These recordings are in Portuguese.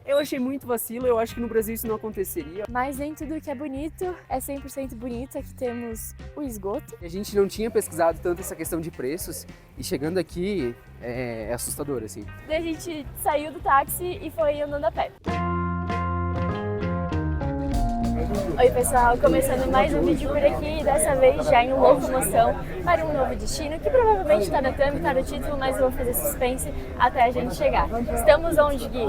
Eu achei muito vacilo, eu acho que no Brasil isso não aconteceria. Mas nem tudo que é bonito é 100% bonito. Aqui temos o esgoto. A gente não tinha pesquisado tanto essa questão de preços e chegando aqui é assustador, assim. Daí a gente saiu do táxi e foi andando a pé. Oi pessoal, começando mais um vídeo por aqui, dessa vez já em locomoção para um novo destino, que provavelmente está na thumb, está no título, mas eu vou fazer suspense até a gente chegar. Estamos onde, Gui?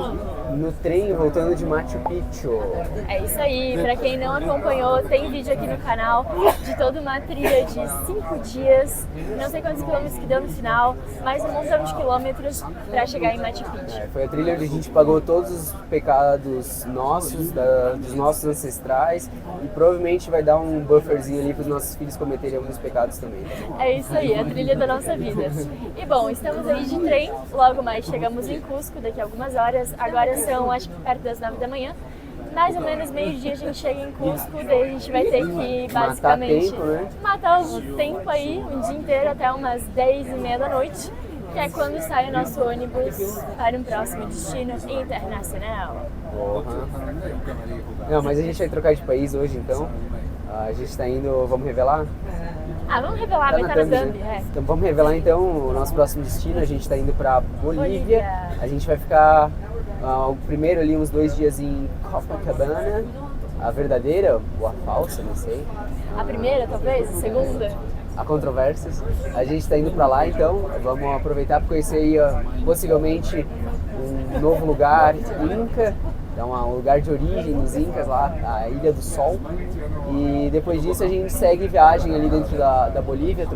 No trem voltando de Machu Picchu. É isso aí, para quem não acompanhou, tem vídeo aqui no canal de toda uma trilha de 5 dias, não sei quantos quilômetros que deu no final, mas um montão de quilômetros para chegar em Machu Picchu. Foi a trilha onde a gente pagou todos os pecados nossos, dos nossos ancestrais, e provavelmente vai dar um bufferzinho ali para os nossos filhos cometerem alguns pecados também. É isso aí, a trilha da nossa vida. E bom, estamos aí de trem, logo mais chegamos em Cusco daqui a algumas horas, agora são acho que perto das 9 da manhã. Mais ou menos meio-dia a gente chega em Cusco, daí a gente vai ter que basicamente matar o tempo aí, um dia inteiro até umas 10h30 da noite, que é quando sai o nosso ônibus para um próximo destino internacional. Não, mas a gente vai trocar de país hoje, então. A gente está indo, vamos revelar? Vamos revelar, vai estar na thumb, Então vamos revelar então o nosso próximo destino. A gente está indo para Bolívia. A gente vai ficar o primeiro ali uns 2 dias em Copacabana, a verdadeira ou a falsa, não sei. A primeira, talvez? A segunda? Há controvérsias. A gente está indo para lá, então vamos aproveitar para conhecer aí, possivelmente um novo lugar, Inca. Então, um lugar de origem dos Incas lá, a Ilha do Sol. E depois disso a gente segue viagem ali dentro da Bolívia,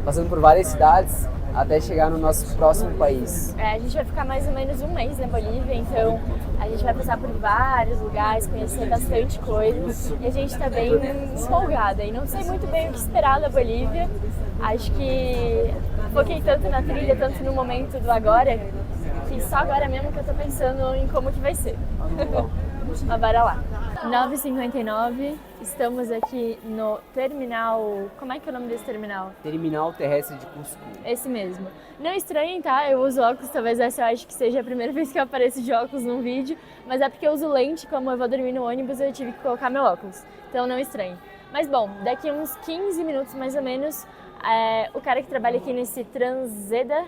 passando por várias cidades até chegar no nosso próximo país. A gente vai ficar mais ou menos um mês na Bolívia, então a gente vai passar por vários lugares, conhecer bastante coisa. E a gente está bem empolgada e não sei muito bem o que esperar da Bolívia. Acho que foquei tanto na trilha, tanto no momento do agora, que só agora mesmo que eu tô pensando em como que vai ser. Mas bora lá. 9h59, estamos aqui no terminal... Como é que é o nome desse terminal? Terminal Terrestre de Cusco. Esse mesmo. Não estranhem, tá? Eu uso óculos, talvez essa eu acho que seja a primeira vez que eu apareço de óculos num vídeo, mas é porque eu uso lente, como eu vou dormir no ônibus, eu tive que colocar meu óculos. Então não estranhem. Mas bom, daqui uns 15 minutos mais ou menos, o cara que trabalha aqui nesse Transela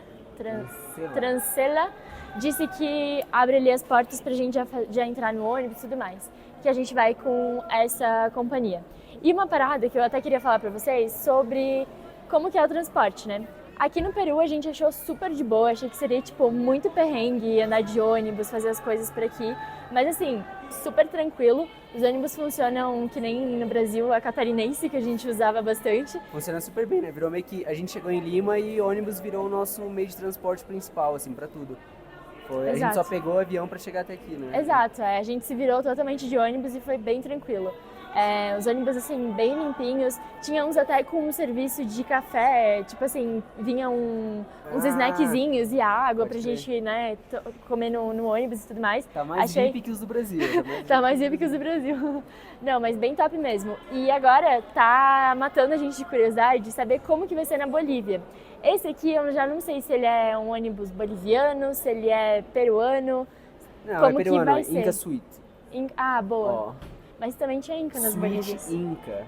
disse que abre ali as portas pra gente já entrar no ônibus e tudo mais, que a gente vai com essa companhia. E uma parada que eu até queria falar pra vocês sobre como que é o transporte, né? Aqui no Peru a gente achou super de boa, achei que seria tipo muito perrengue andar de ônibus, fazer as coisas por aqui, mas assim, super tranquilo. Os ônibus funcionam que nem no Brasil, a catarinense que a gente usava bastante. Funciona super bem, né? Virou meio que a gente chegou em Lima e ônibus virou o nosso meio de transporte principal, assim, pra tudo. A gente só pegou o avião pra chegar até aqui, né? Exato, a gente se virou totalmente de ônibus e foi bem tranquilo. Os ônibus, assim, bem limpinhos. Tinha uns até com um serviço de café, tipo assim, vinham uns snackzinhos e água pra gente, né, comer no ônibus e tudo mais. Tá mais hippie que os do Brasil. Tá mais hippie que os do Brasil. Não, mas bem top mesmo. E agora tá matando a gente de curiosidade de saber como que vai ser na Bolívia. Esse aqui eu já não sei se ele é um ônibus boliviano, se ele é peruano. Não, como é peruano, que vai ser? Inca Suite. Boa. Ó. Mas também tinha Inca nas Bolívias. Inca.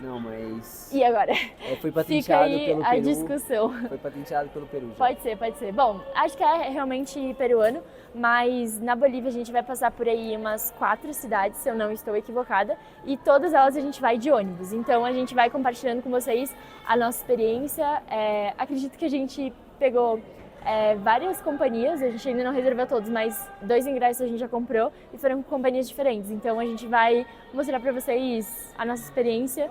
Não, mas... E agora? Foi patenteado Fica aí pelo a Peru. discussão. Foi patenteado pelo Peru já. Pode ser. Bom, acho que é realmente peruano, mas na Bolívia a gente vai passar por aí umas 4 cidades, se eu não estou equivocada, e todas elas a gente vai de ônibus. Então a gente vai compartilhando com vocês a nossa experiência. Acredito que a gente pegou várias companhias, a gente ainda não reservou todos, mas 2 ingressos a gente já comprou e foram com companhias diferentes. Então a gente vai mostrar pra vocês a nossa experiência,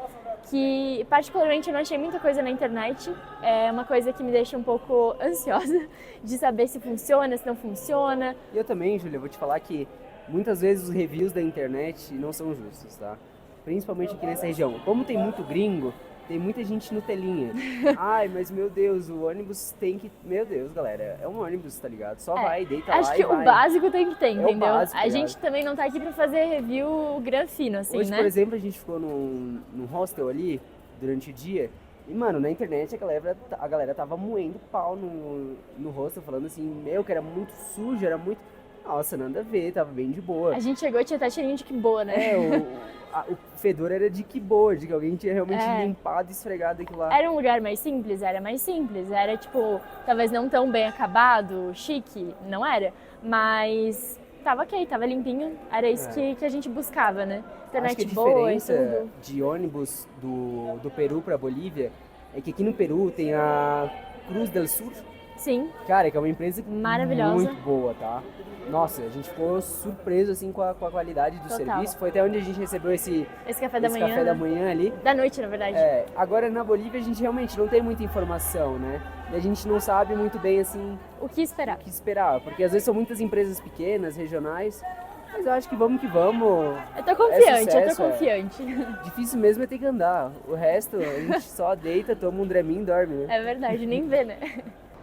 que particularmente eu não achei muita coisa na internet, é uma coisa que me deixa um pouco ansiosa de saber se funciona, se não funciona. E eu também, Júlia, vou te falar que muitas vezes os reviews da internet não são justos, tá? Principalmente aqui nessa região. Como tem muito gringo, tem muita gente no telinha. Ai, mas meu Deus, o ônibus tem que... Meu Deus, galera, é um ônibus, tá ligado? Só vai, deita lá e vai. Acho que o básico tem que ter, entendeu? Básico, a gente também não tá aqui pra fazer review gran fino, assim, hoje, né? Por exemplo, a gente ficou num hostel ali, durante o dia, e, mano, na internet a galera tava moendo pau no hostel, falando assim, que era muito sujo, era muito... Nossa, nada a ver, tava bem de boa. A gente chegou e tinha até cheirinho de que boa, né? O fedor era de que boa, de que alguém tinha realmente É. limpado e esfregado aquilo lá. Era um lugar mais simples? Era mais simples. Era, tipo, talvez não tão bem acabado, chique, não era. Mas tava ok, tava limpinho. Era isso que a gente buscava, né? Acho que Internet a boa e diferença tudo. de ônibus do Peru pra Bolívia é que aqui no Peru tem a Cruz del Sur, Sim, cara, que é uma empresa maravilhosa. muito boa, tá? Nossa, a gente ficou surpreso assim com a qualidade do Total. serviço. Foi até onde a gente recebeu esse Café da manhã. café da manhã ali. Da noite, na verdade. Agora na Bolívia a gente realmente não tem muita informação, né? E a gente não sabe muito bem assim O que esperar? o que esperar, porque às vezes são muitas empresas pequenas, regionais, mas eu acho que vamos. Eu tô confiante, sucesso, eu tô confiante. Difícil mesmo é ter que andar. O resto a gente só deita, toma um draminho e dorme, né? É verdade, nem vê, né?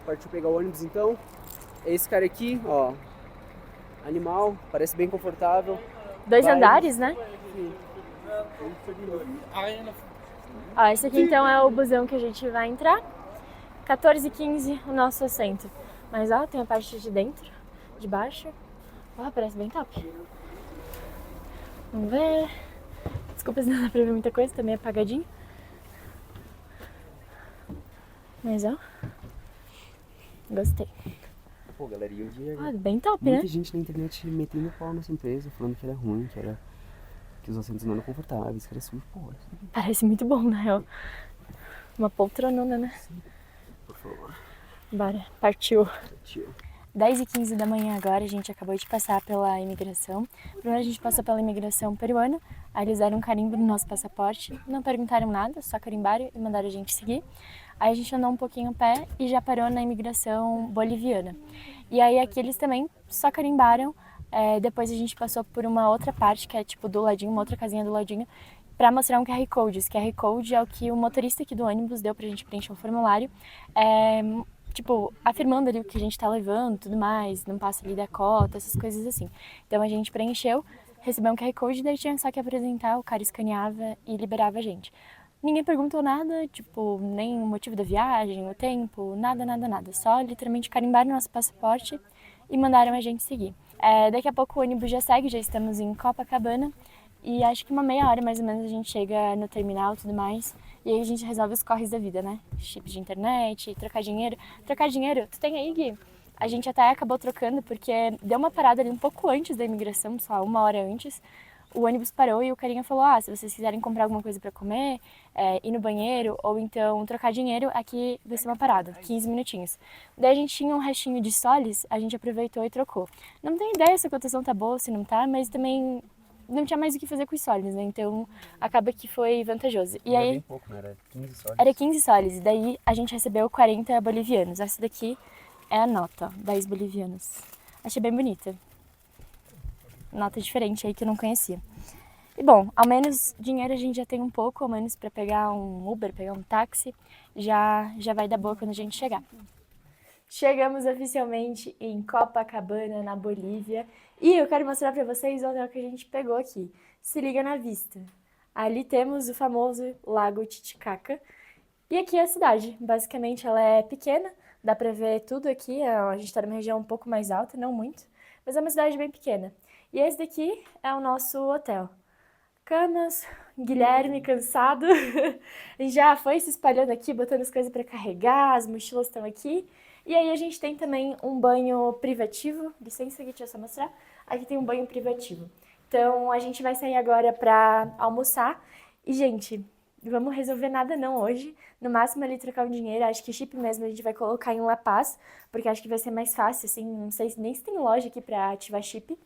Partiu pegar o ônibus então. Esse cara aqui, ó, animal, parece bem confortável. 2 Vai. andares, né? Sim. Ó, esse aqui então é o busão que a gente vai entrar. 14h15 o nosso assento. Mas ó, tem a parte de dentro, de baixo. Ó, parece bem top. Vamos ver. Desculpa se não dá pra ver muita coisa, tá meio apagadinho. Mas ó, gostei. Pô, galera, e hoje Ó, bem top, muita né? gente na internet metendo pau nessa empresa, falando que era ruim, que os assentos não eram confortáveis, que era sujo. Pô, Parece muito bom, na real. Uma poltronona, né? por favor. Bora, partiu. Tio. 10h15 da manhã agora, a gente acabou de passar pela imigração. Primeiro a gente passou pela imigração peruana, aí eles deram um carimbo no nosso passaporte, não perguntaram nada, só carimbaram e mandaram a gente seguir. Aí a gente andou um pouquinho a pé e já parou na imigração boliviana. E aí aqui eles também só carimbaram, depois a gente passou por uma outra parte, que é tipo do ladinho, uma outra casinha do ladinho, para mostrar um QR Code. Esse QR Code é o que o motorista aqui do ônibus deu pra gente preencher um formulário, tipo, afirmando ali o que a gente tá levando, tudo mais, não passa ali da cota, essas coisas assim. Então a gente preencheu, recebeu um QR Code, daí tinha só que apresentar, o cara escaneava e liberava a gente. Ninguém perguntou nada, tipo, nem o motivo da viagem, o tempo, nada, nada, nada. Só literalmente carimbaram nosso passaporte e mandaram a gente seguir. Daqui a pouco o ônibus já segue, já estamos em Copacabana. E acho que uma meia hora mais ou menos a gente chega no terminal e tudo mais. E aí a gente resolve os corres da vida, né? Chip de internet, trocar dinheiro. Trocar dinheiro, tu tem aí, Gui? A gente até acabou trocando porque deu uma parada ali um pouco antes da imigração, só uma hora antes. O ônibus parou e o carinha falou, se vocês quiserem comprar alguma coisa pra comer, ir no banheiro ou então trocar dinheiro, aqui vai ser uma parada, 15 minutinhos. Daí a gente tinha um restinho de soles, a gente aproveitou e trocou. Não tenho ideia se a cotação tá boa ou se não tá, mas também não tinha mais o que fazer com os soles, né? Então acaba que foi vantajoso. E aí, bem pouco, né? Era 15 soles. era 15 soles, e daí a gente recebeu 40 bolivianos. Essa daqui é a nota, ó, 10 bolivianos. Achei bem bonita. Nota diferente aí que eu não conhecia. E bom, ao menos dinheiro a gente já tem um pouco, ao menos para pegar um Uber, pegar um táxi, já vai dar boa quando a gente chegar. Chegamos oficialmente em Copacabana, na Bolívia, e eu quero mostrar para vocês o hotel que a gente pegou aqui. Se liga na vista. Ali temos o famoso Lago Titicaca, e aqui é a cidade. Basicamente ela é pequena, dá para ver tudo aqui, a gente está numa região um pouco mais alta, não muito, mas é uma cidade bem pequena. E esse daqui é o nosso hotel. Camas, Guilherme cansado, já foi se espalhando aqui, botando as coisas para carregar, as mochilas estão aqui. E aí a gente tem também um banho privativo, licença aqui, deixa eu só mostrar. Aqui tem um banho privativo. Então a gente vai sair agora para almoçar. E gente, vamos resolver nada não hoje, no máximo ali trocar um dinheiro, acho que chip mesmo a gente vai colocar em La Paz, porque acho que vai ser mais fácil, assim, não sei nem se tem loja aqui para ativar chip.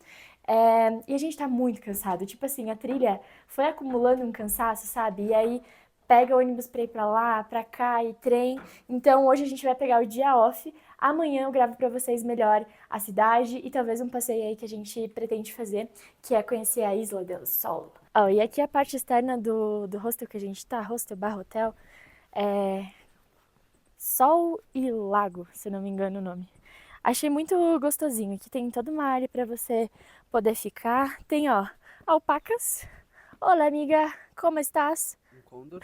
E a gente tá muito cansado, tipo assim, a trilha foi acumulando um cansaço, sabe? E aí pega ônibus pra ir pra lá, pra cá e trem. Então hoje a gente vai pegar o dia off, amanhã eu gravo pra vocês melhor a cidade e talvez um passeio aí que a gente pretende fazer, que é conhecer a Isla del Sol. E aqui a parte externa do hostel que a gente tá, hostel barra hotel, Sol e Lago, se não me engano o nome. Achei muito gostosinho. Aqui tem toda uma área para você poder ficar. Tem, ó, alpacas. Olá, amiga, como estás? Um condor.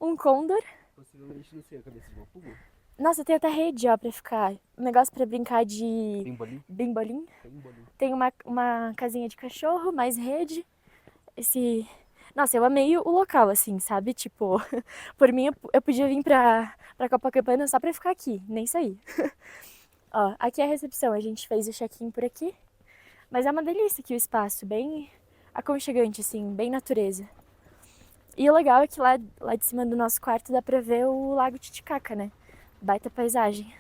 Um condor. Possivelmente não sei, a cabeça de uma puma. Nossa, tem até rede, ó, pra ficar. Um negócio pra brincar de Bimbolim? bimbolim. Bimbolim. Tem uma casinha de cachorro, mais rede. Esse... Nossa, eu amei o local, assim, sabe? Tipo, por mim eu podia vir pra Copacabana só pra ficar aqui, nem sair. Ó, aqui é a recepção, a gente fez o check-in por aqui. Mas é uma delícia aqui o espaço, bem aconchegante, assim, bem natureza. E o legal é que lá de cima do nosso quarto dá pra ver o Lago Titicaca, né? Baita paisagem.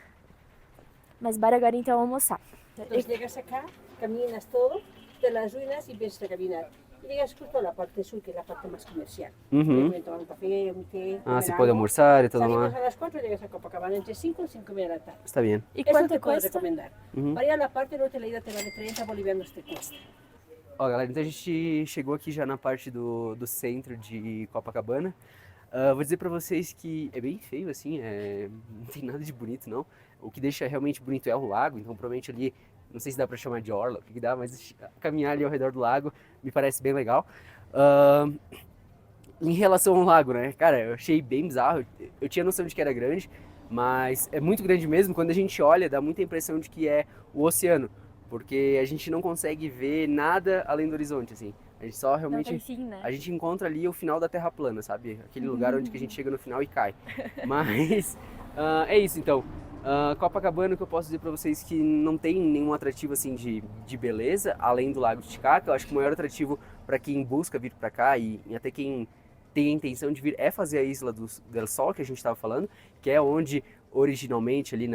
Mas bora agora então almoçar. Entonces llegas acá, caminas todo de las ruinas y empiezas a caminar. Y llegas justo a la parte sur, que es la parte más comercial. Uhum. Puedes tomar un café, un té, Ah, comer se algo. pode almoçar e tudo Salimos mais. a las 4 y llegas a Copacabana entre 5 y 5 y media de la tarde. Está bem. E Eso quanto te puedo cuesta? recomendar. Uhum. Para ir a la parte norte la ida te vale 30 bolivianos te cuesta. Ó, galera, então a gente chegou aqui já na parte do centro de Copacabana. Vou dizer pra vocês que é bem feio, assim, não tem nada de bonito, não. O que deixa realmente bonito é o lago, então provavelmente ali, não sei se dá pra chamar de orla, o que dá, mas caminhar ali ao redor do lago me parece bem legal. Em relação ao lago, né, cara, eu achei bem bizarro, eu tinha noção de que era grande, mas é muito grande mesmo. Quando a gente olha, dá muita impressão de que é o oceano, porque a gente não consegue ver nada além do horizonte, assim. A gente só Não realmente... tem fim, né? A gente encontra ali o final da Terra plana, sabe? Aquele lugar onde que a gente chega no final e cai. Mas é isso, então. Copacabana, o que eu posso dizer pra vocês que não tem nenhum atrativo assim de beleza, além do Lago Titicaca. Eu acho que o maior atrativo para quem busca vir pra cá e até quem tem a intenção de vir é fazer a Isla del Sol, que a gente estava falando, que é onde originalmente ali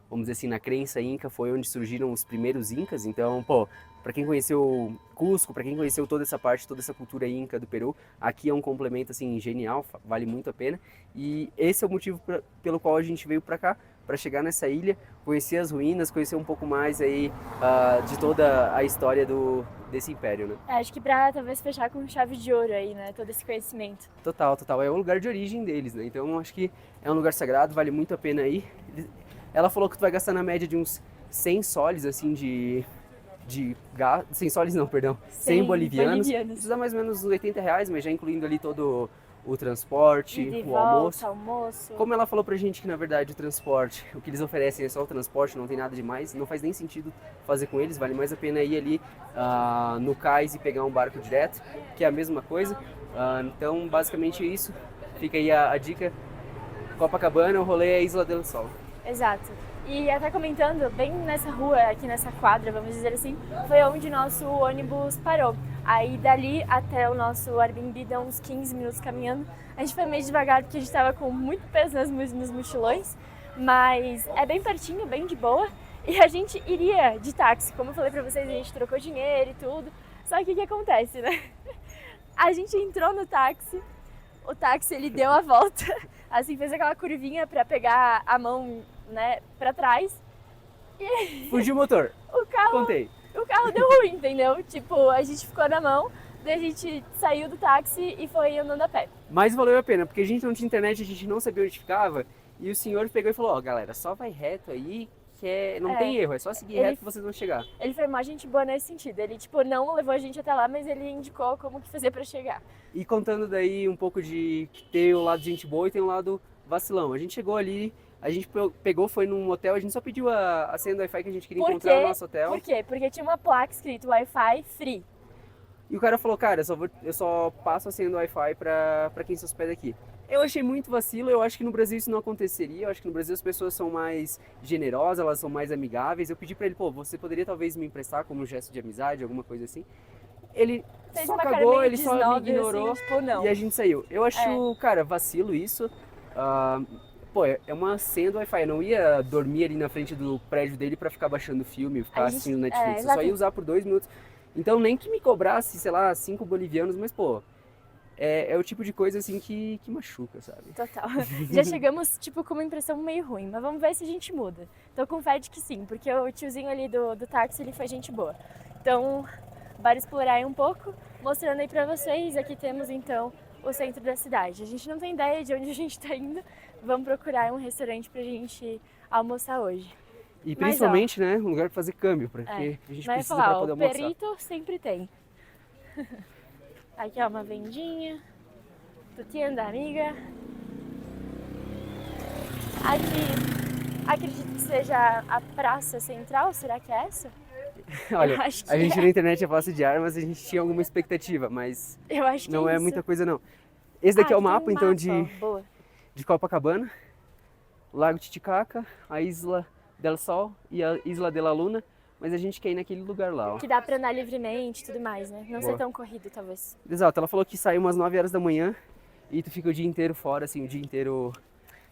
vamos dizer assim, na crença inca, foi onde surgiram os primeiros incas. Então, pô, para quem conheceu Cusco, para quem conheceu toda essa parte, toda essa cultura inca do Peru, aqui é um complemento assim genial, vale muito a pena. E esse é o motivo pelo qual a gente veio para cá, para chegar nessa ilha, conhecer as ruínas, conhecer um pouco mais aí de toda a história desse império, né? Acho que pra talvez fechar com chave de ouro aí, né? Todo esse conhecimento. Total, total. É o lugar de origem deles, né? Então acho que é um lugar sagrado, vale muito a pena ir. Ela falou que tu vai gastar na média de uns 100 soles, assim, de gás. 100 soles não, perdão. 100 bolivianos. Isso dá mais ou menos R$80, mas já incluindo ali todo o transporte, E de o volta, almoço. Como ela falou pra gente que, na verdade, o transporte, o que eles oferecem é só o transporte, não tem nada demais, não faz nem sentido fazer com eles, vale mais a pena ir ali no cais e pegar um barco direto, que é a mesma coisa. Então, basicamente é isso. Fica aí a dica. Copacabana, o rolê é Isla del Sol. Exato. E até comentando, bem nessa rua, aqui nessa quadra, vamos dizer assim, foi onde nosso ônibus parou. Aí dali até o nosso Airbnb deu uns 15 minutos caminhando. A gente foi meio devagar porque a gente estava com muito peso nos mochilões, mas é bem pertinho, bem de boa. E a gente iria de táxi, como eu falei pra vocês, a gente trocou dinheiro e tudo. Só que o que acontece, né? A gente entrou no táxi, o táxi ele deu a volta, assim, fez aquela curvinha pra pegar a mão, né, pra trás. E fugiu o motor. Contei. O carro deu ruim, entendeu? Tipo, a gente ficou na mão, daí a gente saiu do táxi e foi andando a pé. Mas valeu a pena, porque a gente não tinha internet, a gente não sabia onde ficava. E o senhor pegou e falou, ó, galera, só vai reto aí, que não tem erro, é só seguir reto que vocês vão chegar. Ele foi uma gente boa nesse sentido. Ele, tipo, não levou a gente até lá, mas ele indicou como que fazer pra chegar. E contando daí um pouco de ter o lado de gente boa e tem o lado vacilão. A gente chegou ali, a gente pegou, foi num hotel, a gente só pediu a senha do Wi-Fi que a gente queria encontrar no nosso hotel. Por quê? Porque tinha uma placa escrito Wi-Fi free. E o cara falou, cara, eu só passo a senha do Wi-Fi pra quem se hospeda aqui. Eu achei muito vacilo, eu acho que no Brasil isso não aconteceria, eu acho que no Brasil as pessoas são mais generosas, elas são mais amigáveis. Eu pedi pra ele, pô, você poderia talvez me emprestar como um gesto de amizade, alguma coisa assim. Ele Fez só uma cagou, cara ele só me desnobre, ignorou, assim, tipo, não. e a gente saiu. Eu acho, cara, vacilo isso. Pô, é uma senha do Wi-Fi, eu não ia dormir ali na frente do prédio dele pra ficar baixando filme, ficar assistindo Netflix, eu só ia usar por 2 minutos. Então nem que me cobrasse, sei lá, 5 bolivianos, mas pô, é o tipo de coisa assim que machuca, sabe? Total. Já chegamos, tipo, com uma impressão meio ruim, mas vamos ver se a gente muda. Tô com fé de que sim, porque o tiozinho ali do táxi, ele foi gente boa. Então, bora explorar aí um pouco, mostrando aí pra vocês. Aqui temos, então, o centro da cidade. A gente não tem ideia de onde a gente tá indo, vamos procurar um restaurante pra gente almoçar hoje. E principalmente, né, um lugar pra fazer câmbio, porque a gente precisa falar, pra poder almoçar. O perito sempre tem. Aqui é uma vendinha, tu tienda amiga. Aqui Acredito que seja a Praça Central, será que é essa? Olha, Eu acho que a gente é. na internet é fácil de armas, a gente tinha alguma expectativa, mas Eu acho que não é é isso. muita coisa não. Esse daqui é o aqui tem mapa, um então, mapa, boa. de Copacabana, Lago Titicaca, a Isla del Sol e a Isla de la Luna, mas a gente quer ir naquele lugar lá, ó. Que dá pra andar livremente e tudo mais, né? Não Boa. ser tão corrido, talvez. Exato, ela falou que sai umas 9 horas da manhã e tu fica o dia inteiro fora, assim, o dia inteiro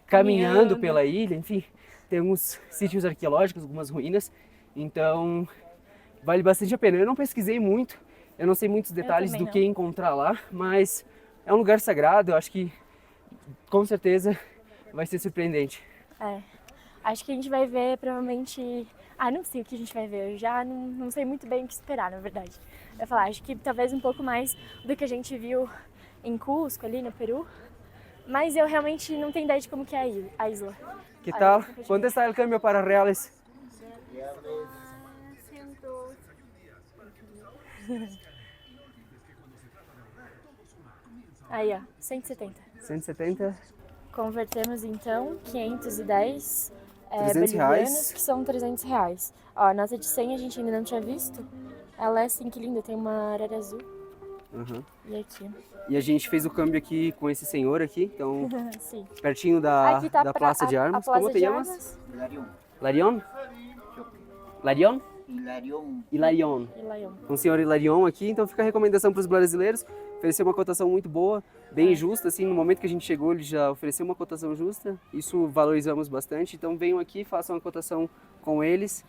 caminhando pela ilha, enfim. Tem alguns sítios arqueológicos, algumas ruínas, então vale bastante a pena. Eu não pesquisei muito, eu não sei muitos detalhes também do que não. encontrar lá, mas é um lugar sagrado, eu acho que com certeza vai ser surpreendente. É. Acho que a gente vai ver, provavelmente... Ah, não sei o que a gente vai ver. Eu já não sei muito bem o que esperar, na verdade. Eu ia falar, acho que talvez um pouco mais do que a gente viu em Cusco, ali no Peru. Mas eu realmente não tenho ideia de como que é a isla. Que Olha, tal? essa que eu Quanto está o câmbio para reales? Aí, ó, 170. 170, Convertemos então 510 300 bolivianos, reais. que são 300 reais. Ó, a nota de 100 a gente ainda não tinha visto. Ela é assim, que linda, tem uma arara azul. Uhum. E aqui. E a gente fez o câmbio aqui com esse senhor aqui, então Sim. pertinho da, Aqui tá da Praça de Armas. a Plaza Como te de llamas? Armas. Larion? Larion? Hilarión. Hilarion. E Laion. Com o senhor Hilarion aqui, então fica a recomendação para os brasileiros. Ofereceu uma cotação muito boa, bem justa, assim, no momento que a gente chegou ele já ofereceu uma cotação justa, isso valorizamos bastante, então venham aqui, façam a cotação com eles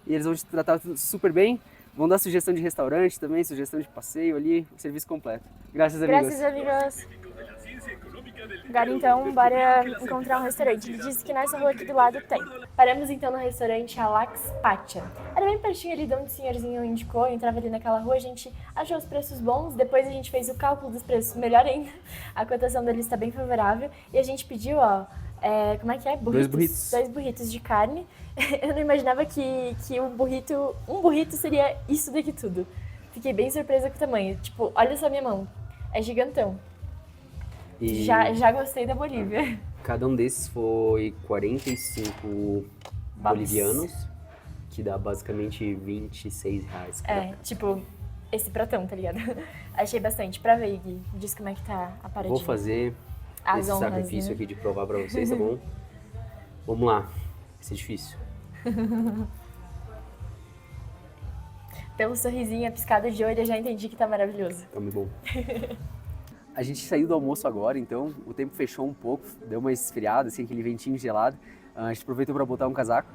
e eles vão te tratar super bem, vão dar sugestão de restaurante também, sugestão de passeio ali, o serviço completo. Graças, amigos. Graças, amigos. Agora então, bora encontrar um restaurante. Ele disse que nessa rua aqui do lado tem. Paramos então no restaurante Alax Pacha. Era bem pertinho ali de onde o senhorzinho indicou, entrava ali naquela rua, a gente achou os preços bons, depois a gente fez o cálculo dos preços, melhor ainda, a cotação deles está bem favorável, e a gente pediu, ó, como é que é? Burritos. 2 burritos de carne. Eu não imaginava que um burrito seria isso daqui tudo. Fiquei bem surpresa com o tamanho. Tipo, olha só minha mão, é gigantão. E Já gostei da Bolívia. cada um desses foi 45 bolivianos, que dá basicamente 26 reais. Tipo, esse pratão, tá ligado? Achei bastante. Pra ver, Gui, diz como é que tá a paradinha. Vou fazer As esse honras, sacrifício né? aqui de provar pra vocês, tá bom? Vamos lá, vai ser difícil. Pelo sorrisinho, a piscada de olho, eu já entendi que tá maravilhoso. Tá muito bom. A gente saiu do almoço agora, então o tempo fechou um pouco, deu uma esfriada, assim, aquele ventinho gelado. A gente aproveitou para botar um casaco.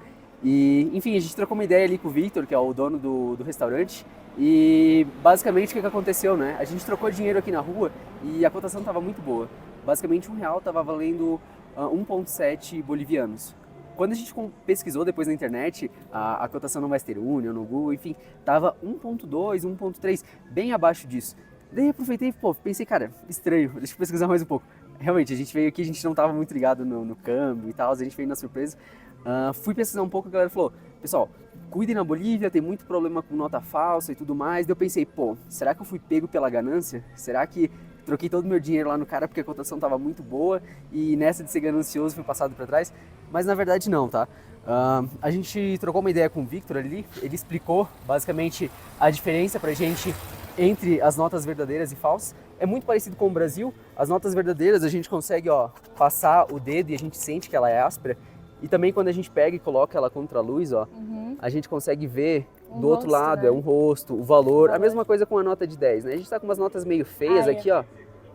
E, enfim, a gente trocou uma ideia ali com o Victor, que é o dono do restaurante. E basicamente o que aconteceu, né? A gente trocou dinheiro aqui na rua e a cotação estava muito boa. Basicamente R$1 estava valendo 1,7 bolivianos. Quando a gente pesquisou depois na internet, a cotação no Western Union, no Google, enfim, tava 1,2, 1,3, bem abaixo disso. Daí eu aproveitei e pensei, cara, estranho, deixa eu pesquisar mais um pouco. Realmente, a gente veio aqui, a gente não estava muito ligado no câmbio e tal, a gente veio na surpresa. Fui pesquisar um pouco, a galera falou, pessoal, cuidem na Bolívia, tem muito problema com nota falsa e tudo mais. Daí eu pensei, será que eu fui pego pela ganância? Será que troquei todo o meu dinheiro lá no cara porque a cotação estava muito boa e nessa de ser ganancioso fui passado para trás? Mas na verdade não, tá? A gente trocou uma ideia com o Victor ali, ele explicou basicamente a diferença pra gente entre as notas verdadeiras e falsas. É muito parecido com o Brasil, as notas verdadeiras a gente consegue passar o dedo e a gente sente que ela é áspera. E também quando a gente pega e coloca ela contra a luz, a gente consegue ver do outro rosto, lado, né? é um rosto, o valor. A mesma coisa com a nota de 10, né? A gente tá com umas notas meio feias aqui,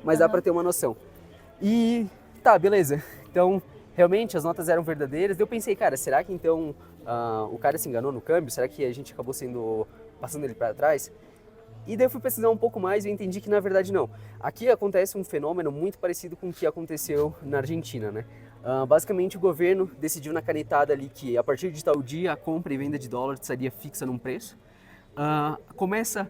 mas dá pra ter uma noção. E tá, beleza. Então, realmente as notas eram verdadeiras. Daí eu pensei, cara, será que então o cara se enganou no câmbio? Será que a gente acabou passando ele para trás? E daí eu fui pesquisar um pouco mais e eu entendi que na verdade não. Aqui acontece um fenômeno muito parecido com o que aconteceu na Argentina, né? Basicamente o governo decidiu na canetada ali que a partir de tal dia a compra e venda de dólar estaria fixa num preço. Começa,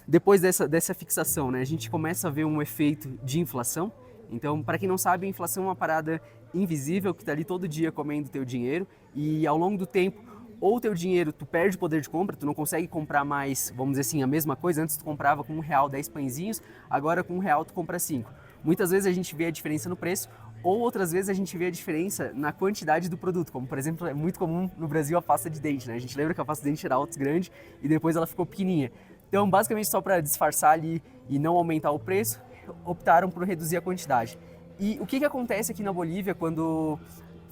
depois dessa fixação, né, a gente começa a ver um efeito de inflação. Então, para quem não sabe, a inflação é uma parada invisível que está ali todo dia comendo teu dinheiro e ao longo do tempo, ou teu dinheiro tu perde poder de compra, tu não consegue comprar mais, vamos dizer assim, a mesma coisa. Antes tu comprava com R$1 10 pãezinhos, agora com R$1 tu compra 5. Muitas vezes a gente vê a diferença no preço, Ou outras vezes a gente vê a diferença na quantidade do produto, como por exemplo, é muito comum no Brasil a pasta de dente, né? A gente lembra que a pasta de dente era altos grande e depois ela ficou pequenininha. Então, basicamente só para disfarçar ali e não aumentar o preço, optaram por reduzir a quantidade. E o que acontece aqui na Bolívia quando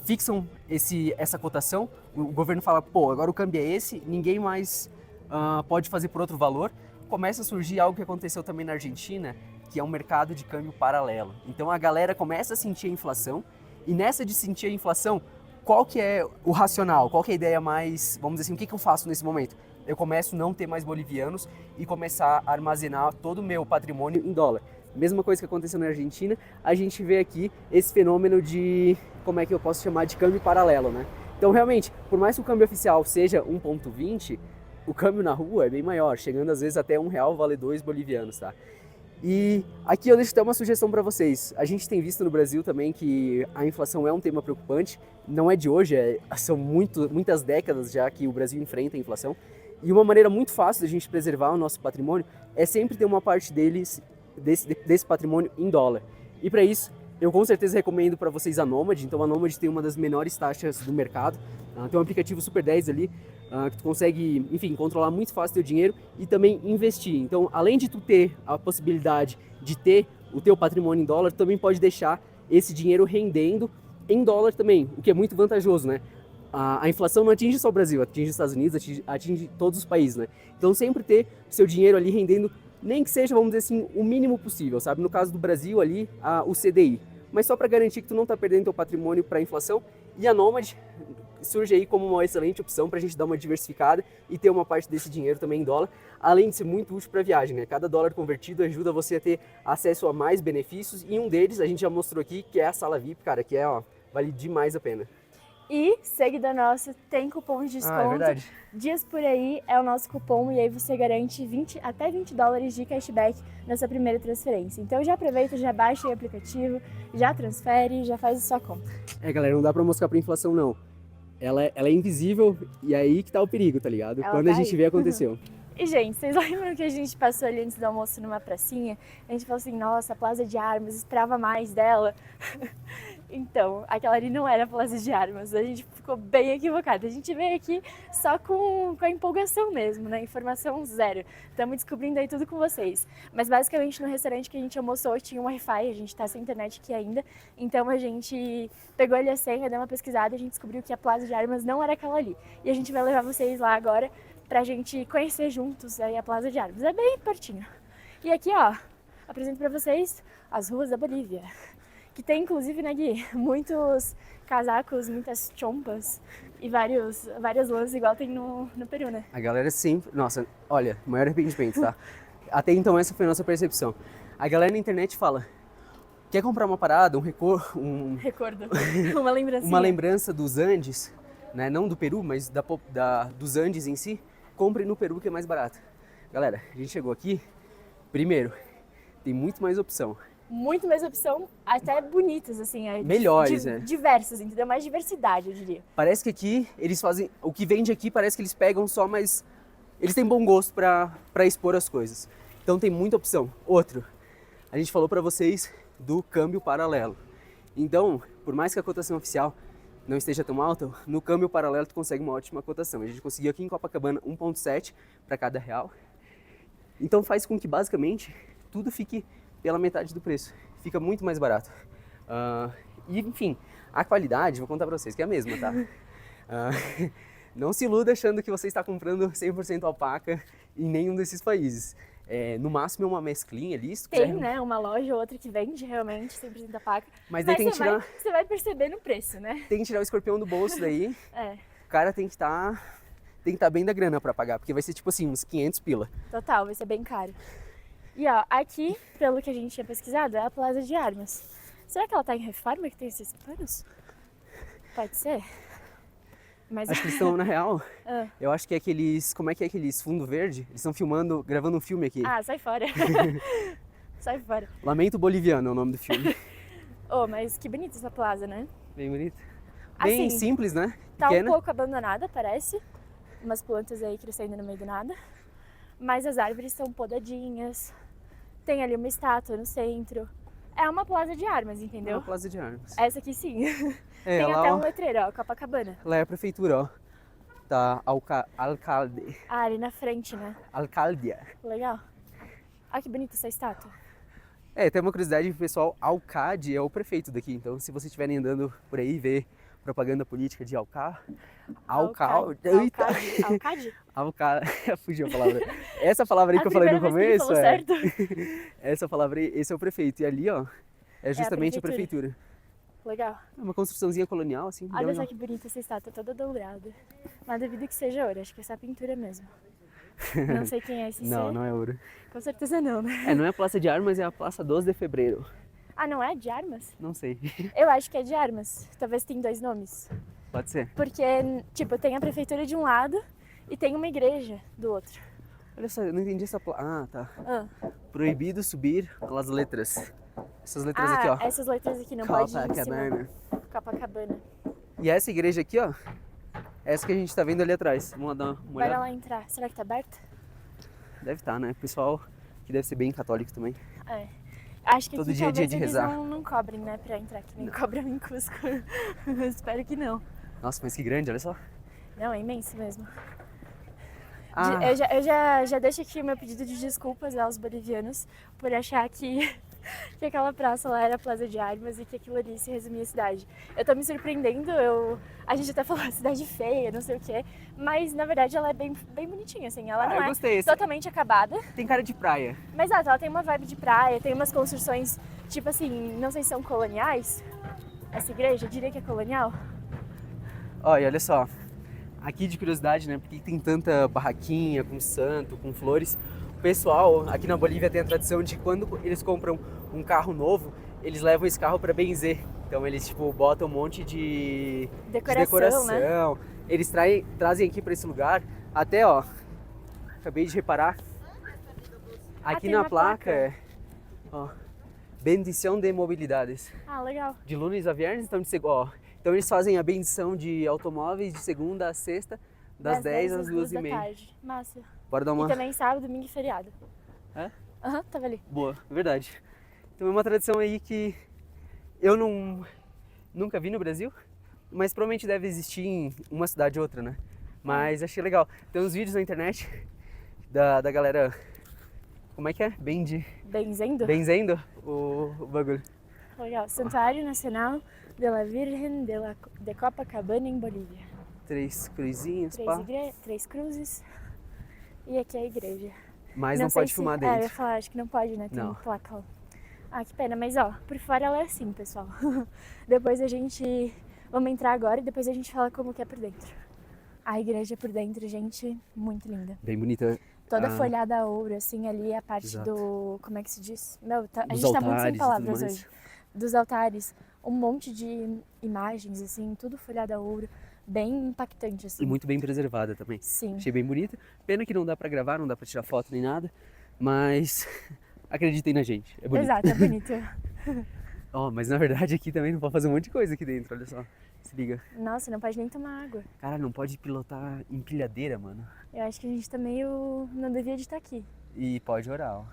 fixam essa cotação? O governo fala, pô, agora o câmbio é esse, ninguém mais pode fazer por outro valor. Começa a surgir algo que aconteceu também na Argentina, que é um mercado de câmbio paralelo. Então a galera começa a sentir a inflação, e nessa de sentir a inflação, qual que é o racional? Qual que é a ideia mais, vamos dizer assim, o que eu faço nesse momento? Eu começo a não ter mais bolivianos e começar a armazenar todo o meu patrimônio em dólar. Mesma coisa que aconteceu na Argentina, a gente vê aqui esse fenômeno de, como é que eu posso chamar, de câmbio paralelo, né? Então realmente, por mais que o câmbio oficial seja 1,20, o câmbio na rua é bem maior, chegando às vezes até R$1 vale 2 bolivianos, tá? E aqui eu deixo até uma sugestão para vocês. A gente tem visto no Brasil também que a inflação é um tema preocupante. Não é de hoje, são muitas décadas já que o Brasil enfrenta a inflação. E uma maneira muito fácil de a gente preservar o nosso patrimônio é sempre ter uma parte desse patrimônio em dólar. E para isso, eu com certeza recomendo para vocês a Nomad. Então a Nomad tem uma das menores taxas do mercado. Tem um aplicativo Super 10 ali, que tu consegue, enfim, controlar muito fácil teu dinheiro e também investir. Então, além de tu ter a possibilidade de ter o teu patrimônio em dólar, tu também pode deixar esse dinheiro rendendo em dólar também, o que é muito vantajoso, né? A inflação não atinge só o Brasil, atinge os Estados Unidos, atinge todos os países, né? Então, sempre ter seu dinheiro ali rendendo, nem que seja, vamos dizer assim, o mínimo possível, sabe? No caso do Brasil ali, o CDI. Mas só para garantir que tu não tá perdendo teu patrimônio para a inflação. E a Nomad surge aí como uma excelente opção para a gente dar uma diversificada e ter uma parte desse dinheiro também em dólar, além de ser muito útil para viagem, né? Cada dólar convertido ajuda você a ter acesso a mais benefícios, e um deles a gente já mostrou aqui, que é a sala VIP, cara, que vale demais a pena. E seguidor nosso tem cupom de desconto. É verdade. Dias por aí é o nosso cupom, e aí você garante até $20 de cashback na sua primeira transferência. Então já aproveita, já baixa o aplicativo, já transfere, já faz a sua conta. Galera, não dá para moscar para inflação não. Ela é invisível, e é aí que tá o perigo, tá ligado? Ela Quando tá a gente aí. vê, aconteceu. E, gente, vocês lembram que a gente passou ali antes do almoço numa pracinha? A gente falou assim, nossa, a Plaza de Armas, esperava mais dela. Então, aquela ali não era a Plaza de Armas, a gente ficou bem equivocada. A gente veio aqui só com a empolgação mesmo, né? Informação zero. Estamos descobrindo aí tudo com vocês. Mas basicamente no restaurante que a gente almoçou tinha um Wi-Fi, a gente tá sem internet aqui ainda. Então a gente pegou ali a senha, deu uma pesquisada e a gente descobriu que a Plaza de Armas não era aquela ali. E a gente vai levar vocês lá agora pra gente conhecer juntos aí a Plaza de Armas. É bem pertinho. E aqui, ó, apresento pra vocês as ruas da Bolívia. Que tem, inclusive, né, Gui, muitos casacos, muitas chompas e várias lãs igual tem no Peru, né? A galera sempre... Nossa, olha, maior arrependimento, tá? Até então essa foi a nossa percepção. A galera na internet fala, quer comprar uma parada, Recordo. Uma lembrancinha. Uma lembrança dos Andes, né? Não do Peru, mas dos Andes em si, compre no Peru que é mais barato. Galera, a gente chegou aqui, primeiro, tem muito mais opção. Muito mais opção, até bonitas, assim. Melhores, diversas, entendeu? Mais diversidade, eu diria. Parece que aqui eles fazem... O que vende aqui parece que eles pegam só, mas eles têm bom gosto pra expor as coisas. Então tem muita opção. Outro, a gente falou pra vocês do câmbio paralelo. Então, por mais que a cotação oficial não esteja tão alta, no câmbio paralelo tu consegue uma ótima cotação. A gente conseguiu aqui em Copacabana 1,7 para cada real. Então faz com que basicamente tudo fique pela metade do preço. Fica muito mais barato. E enfim, a qualidade, vou contar pra vocês que é a mesma, tá? Não se iluda achando que você está comprando 100% alpaca em nenhum desses países. No máximo é uma mesclinha ali. Tem, né? Uma loja ou outra que vende realmente 100% alpaca. Mas daí tem que tirar... Você vai perceber no preço, né? Tem que tirar o escorpião do bolso daí. O cara tem que estar bem da grana pra pagar, porque vai ser tipo assim, uns 500 pila. Total, vai ser bem caro. E ó, aqui, pelo que a gente tinha pesquisado, é a Plaza de Armas. Será que ela tá em reforma, que tem esses panos? Pode ser. Mas... Acho que eles estão, na real, eu acho que é aqueles... Como é que é aqueles fundo verde? Eles estão gravando um filme aqui. Ah, sai fora. Sai fora. Lamento Boliviano é o nome do filme. Mas que bonita essa plaza, né? Bem bonita. Bem assim, simples, né? Tá Pequena. Um pouco abandonada, parece. Umas plantas aí crescendo no meio do nada. Mas as árvores são podadinhas. Tem ali uma estátua no centro. É uma plaza de armas, É entendeu? uma plaza de armas. Essa aqui sim. É, Tem lá, até ó, um letreiro, ó, Copacabana. lá é a prefeitura, ó. Tá, alcalde. Ah, ali na frente, né? Alcaldia. Legal. Olha que bonita essa estátua. É, tem uma curiosidade, pessoal, Alcade é o prefeito daqui, então se vocês estiverem andando por aí e ver propaganda política de Alcalde. Alcade? Fugiu a palavra. Essa palavra aí A que eu falei no primeira vez que ele começo, falou certo. essa palavra aí, esse é o prefeito. E ali, ó, é justamente a prefeitura. Legal. É uma construçãozinha colonial, assim. bem Olha legal. só que bonita essa estátua, toda dourada. Mas duvido que seja ouro, acho que essa é pintura mesmo. Não sei quem é esse Não, ser. não é ouro. Com certeza não, né? É, não é a Praça de Armas, é a Praça 12 de Fevereiro. Ah, não é de armas? Não sei. Eu acho que é de armas. Talvez tem 2 nomes. Pode ser. Porque, tipo, tem a prefeitura de um lado e tem uma igreja do outro. Olha só, eu não entendi essa placa. Ah, tá. Ah, Proibido subir pelas letras. Essas letras aqui, ó. essas letras aqui não pode ir em cima. Copacabana. Copacabana. E essa igreja aqui, ó. Essa que a gente tá vendo ali atrás. Vamos lá dar uma Bora olhada. lá entrar. Será que tá aberto? Deve estar, né? O pessoal que deve ser bem católico também. É. Acho que Todo aqui dia é dia talvez de eles rezar. não cobrem, né, pra entrar, que nem cobram em Cusco. Espero que não. Nossa, mas que grande, olha só. Não, é imenso mesmo. Ah, Eu já deixo aqui o meu pedido de desculpas aos bolivianos por achar que aquela praça lá era a Plaza de Armas e que aquilo ali se resumia à cidade. Eu tô me surpreendendo, a gente até falou cidade feia, não sei o quê, mas na verdade ela é bem bonitinha, assim. Ela não eu é gostei. totalmente acabada, Tem cara de praia. mas ela tem uma vibe de praia, tem umas construções, tipo assim, não sei se são coloniais. Essa igreja, eu diria que é colonial. Olha, olha só. Aqui de curiosidade, né? Por que tem tanta barraquinha com santo, com flores? O pessoal aqui na Bolívia tem a tradição de quando eles compram um carro novo, eles levam esse carro para benzer. Então eles tipo botam um monte de decoração. Né? Eles trazem aqui para esse lugar. Até ó, acabei de reparar. Aqui tem na uma placa, ó, bendição de mobilidades. Ah, legal. De lunes a viernes, então então eles fazem a bendição de automóveis de segunda a sexta, das 10 às 2h30. tarde. Massa. Bora dar uma... E também sábado, domingo e feriado. É? Aham, tava ali. Boa, verdade. Então é uma tradição aí que eu nunca vi no Brasil, mas provavelmente deve existir em uma cidade ou outra, né? Mas achei legal. Tem uns vídeos na internet da galera, como é que é? Benzendo o bagulho. Legal. Santuário Nacional de la Virgen de Copacabana, em Bolívia. 3 cruzinhas, pá. 3 cruzes. E aqui é a igreja. Mas não sei pode fumar dentro. eu ia falar, acho que não pode, né? Tem Não. placa lá. Ah, que pena. Mas ó, por fora ela é assim, pessoal. Depois a gente... Vamos entrar agora e depois a gente fala como que é por dentro. A igreja por dentro, gente, muito linda. Bem bonita. Toda folhada a ouro, assim, ali a parte Exato. do... Como é que se diz? Meu, a Dos gente tá muito altares sem e palavras tudo mais. hoje. Dos altares. Um monte de imagens, assim, tudo folhado a ouro. Bem impactante, assim. E muito bem preservada também. Sim. Achei bem bonita. Pena que não dá pra gravar, não dá pra tirar foto nem nada. Mas acreditem na gente, é bonito. Exato, é bonito. Ó, mas na verdade aqui também não pode fazer um monte de coisa aqui dentro, olha só. Se liga. Nossa, não pode nem tomar água. Cara, não pode pilotar empilhadeira, mano. Eu acho que a gente tá meio... Não devia de estar aqui. E pode orar, ó.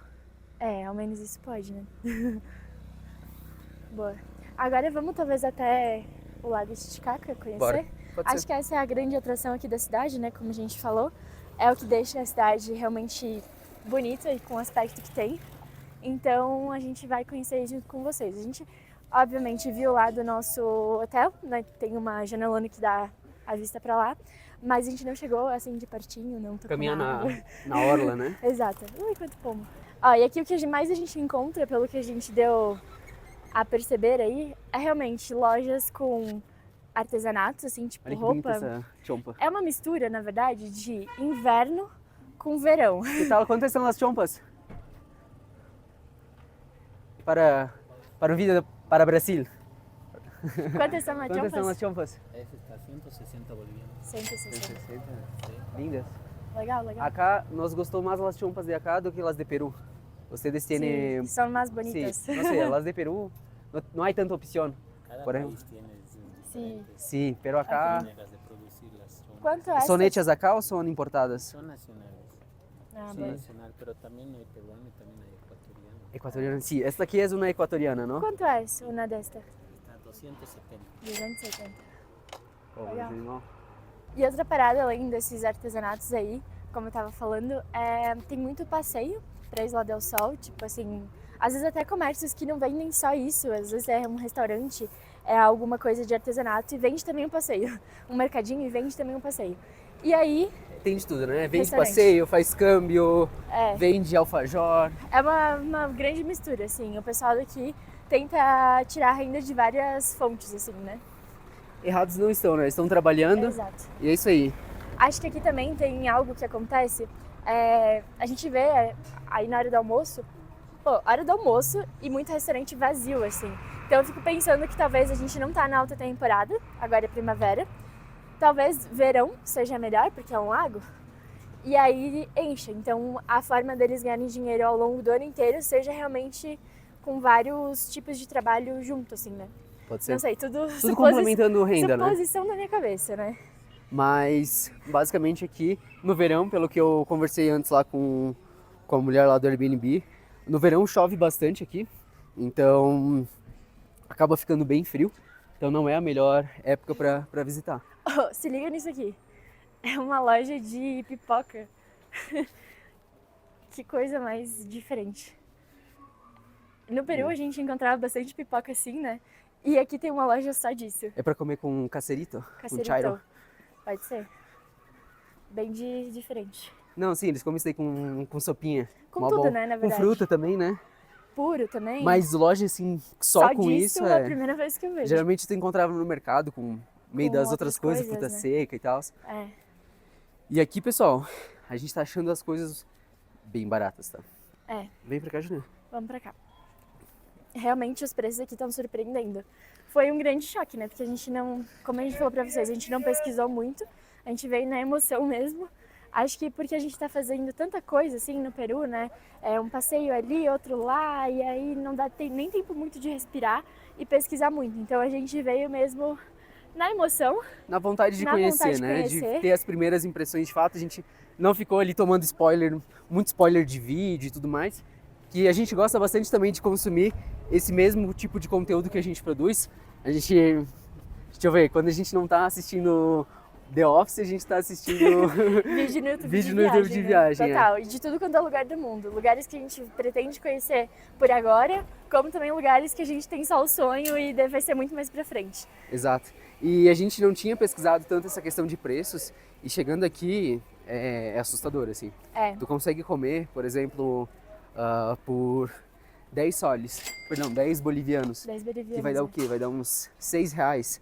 É, ao menos isso pode, né? Boa. Agora vamos talvez até o Lago Titicaca conhecer? Bora. Pode Acho ser. que essa é a grande atração aqui da cidade, né? Como a gente falou. É o que deixa a cidade realmente bonita e com o aspecto que tem. Então a gente vai conhecer junto com vocês. A gente, obviamente, viu lá do nosso hotel, né? Tem uma janelona que dá a vista pra lá. Mas a gente não chegou assim de pertinho, não tocou Caminhar na água. na orla, né? Exato. Ui, quanto pombo. Ó, e aqui o que mais a gente encontra, pelo que a gente deu a perceber aí, é realmente lojas com artesanatos, assim, tipo Olha que roupa. bonita essa chompa. É uma mistura, na verdade, de inverno com verão. Que tal? Quantas são as chompas? Para o vida para Brasil. Quantas são as Quantas são as chompas? chompas? Ese está 160 bolivianos. 160. Lindas. Legal, legal. Acá nos gostou más las chompas de acá do que las de Perú. Ustedes tienen... Sí, son más Sí, bonitas. no sé, las de Perú no hay tanta opción. Cada Por país ejemplo. tiene sus Sí. diferentes Sí, pero acá... maneras de producir las chompas. Quanto é ¿Son essa? hechas acá o son importadas? Son nacionales. Ah, Sí. bueno. nacional, pero también hay peruano y también hay ecuatoriano. Ecuatoriana, sí. Esta aquí es una ecuatoriana, ¿no? ¿Cuánto es una de estas? Está 270. 270. Ó, mas Legal. animal. E outra parada, além desses artesanatos aí, como eu tava falando, tem muito passeio pra Isla del Sol, tipo assim, às vezes até comércios que não vendem só isso, às vezes é um restaurante, é alguma coisa de artesanato e vende também um passeio. Um mercadinho e vende também um passeio. E aí, Tem de tudo, né? Vende Restaurante. passeio, faz câmbio, é, vende alfajor. é uma grande mistura, assim, o pessoal daqui tenta tirar renda de várias fontes, assim, né? Errados não estão, né? Estão trabalhando Exato. e é isso aí. Acho que aqui também tem algo que acontece. A gente vê aí na hora do almoço, pô, hora do almoço e muito restaurante vazio, assim. Então eu fico pensando que talvez a gente não tá na alta temporada, agora é primavera. Talvez verão seja melhor, porque é um lago. E aí enche. Então a forma deles ganharem dinheiro ao longo do ano inteiro seja realmente com vários tipos de trabalho junto, assim, né? Pode ser. Não sei, tudo Tudo complementando renda, né? suposição da minha cabeça, né? Mas, basicamente aqui, no verão, pelo que eu conversei antes lá com a mulher lá do Airbnb, no verão chove bastante aqui, então acaba ficando bem frio, então não é a melhor época para visitar. Oh, se liga nisso aqui. É uma loja de pipoca. Que coisa mais diferente. No Peru a gente encontrava bastante pipoca assim, né? E aqui tem uma loja só disso. É para comer com cacerito? Com Cacerito. chairo? Pode ser. Bem diferente. Não, sim, eles comem isso daí com sopinha. Com Mó tudo, bom. né, na Com verdade. fruta também, né? Puro também. Mas loja assim, só com disso isso, é a primeira vez que eu vejo. geralmente tu encontrava no mercado com meio Com das outras outras coisas, coisas, fruta né? seca e tal. É. E aqui, pessoal, a gente tá achando as coisas bem baratas, tá? É. Vem pra cá, Juliana. Vamos pra cá. Realmente os preços aqui estão surpreendendo. Foi um grande choque, né? Porque a gente não, como a gente falou pra vocês, a gente não pesquisou muito, a gente veio na emoção mesmo. Acho que porque a gente tá fazendo tanta coisa assim no Peru, né? É um passeio ali, outro lá, e aí não dá nem tempo muito de respirar e pesquisar muito. Então a gente veio mesmo na emoção. Na vontade de Na conhecer, vontade de né? conhecer. De ter as primeiras impressões de fato. A gente não ficou ali tomando spoiler, muito spoiler de vídeo e tudo mais. Que a gente gosta bastante também de consumir esse mesmo tipo de conteúdo que a gente produz. A gente, deixa eu ver, quando a gente não tá assistindo The Office, a gente tá assistindo Vídeo no YouTube Vídeo de no YouTube viagem, de né? viagem, é. Total. E de tudo quanto é lugar do mundo. Lugares que a gente pretende conhecer por agora, como também lugares que a gente tem só o sonho e vai ser muito mais pra frente. Exato. E a gente não tinha pesquisado tanto essa questão de preços e chegando aqui é assustador, assim. É. Tu consegue comer, por exemplo, por 10 soles, perdão, 10 bolivianos, 10 bolivianos. que vai dar o quê? Vai dar uns 6 reais.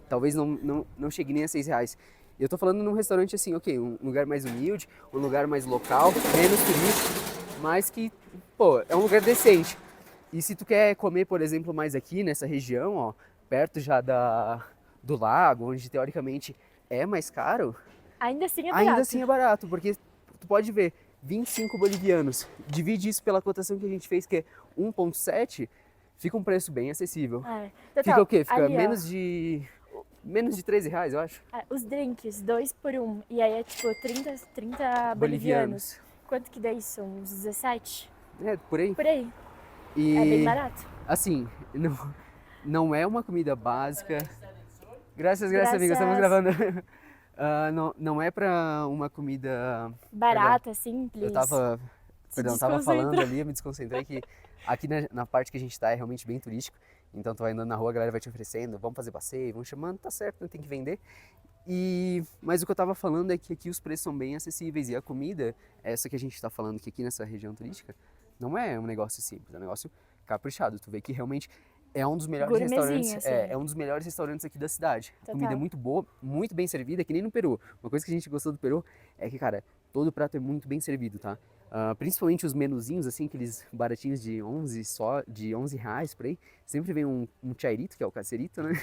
Talvez não chegue nem a 6 reais. E eu tô falando num restaurante assim, ok, um lugar mais humilde, um lugar mais local, menos turístico, mas que, pô, é um lugar decente. E se tu quer comer, por exemplo, mais aqui nessa região, ó, perto já do lago, onde teoricamente é mais caro, Ainda assim é barato. ainda assim é barato, porque tu pode ver 25 bolivianos, divide isso pela cotação que a gente fez, que é 1,7, fica um preço bem acessível. É. Total, Fica o quê? Fica ali, ó, menos de 13 reais, eu acho. os drinks, 2 por 1. E aí é tipo 30 bolivianos. Quanto que dá isso? Uns 17? É, por aí. Por aí. E, É bem barato. assim, não é uma comida básica. Graças, amiga, estamos Graças. gravando. Não é pra uma comida... Barata, simples. Eu tava falando desconcentrou. ali, eu me desconcentrei que aqui na parte que a gente tá é realmente bem turístico. Então tu vai andando na rua, a galera vai te oferecendo, vamos fazer passeio, vamos chamando, tá certo, né, tem que vender. Mas o que eu tava falando é que aqui os preços são bem acessíveis e a comida, essa que a gente tá falando que aqui nessa região turística, não é um negócio simples, é um negócio caprichado. Tu vê que realmente é um dos melhores Gourmetzinho, restaurantes, assim. é um dos melhores restaurantes aqui da cidade. Total. Comida muito boa, muito bem servida, que nem no Peru. Uma coisa que a gente gostou do Peru é que, cara, todo prato é muito bem servido, tá? Principalmente os menuzinhos, assim, aqueles baratinhos de 11 reais por aí. Sempre vem um chairito, que é o cacerito, né?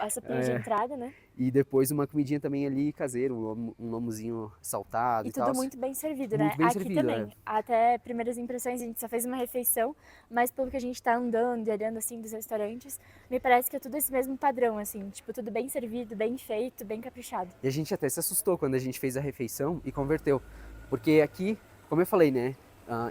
A sopinha de entrada, né? E depois uma comidinha também ali caseira, um lomozinho saltado E e tal. tudo muito bem servido, Muito né? bem Aqui servido, também. Até primeiras impressões, a gente só fez uma refeição, mas pelo que a gente tá andando e olhando assim dos restaurantes, me parece que é tudo esse mesmo padrão, assim, tipo, tudo bem servido, bem feito, bem caprichado. E a gente até se assustou quando a gente fez a refeição e converteu. Porque aqui como eu falei, né,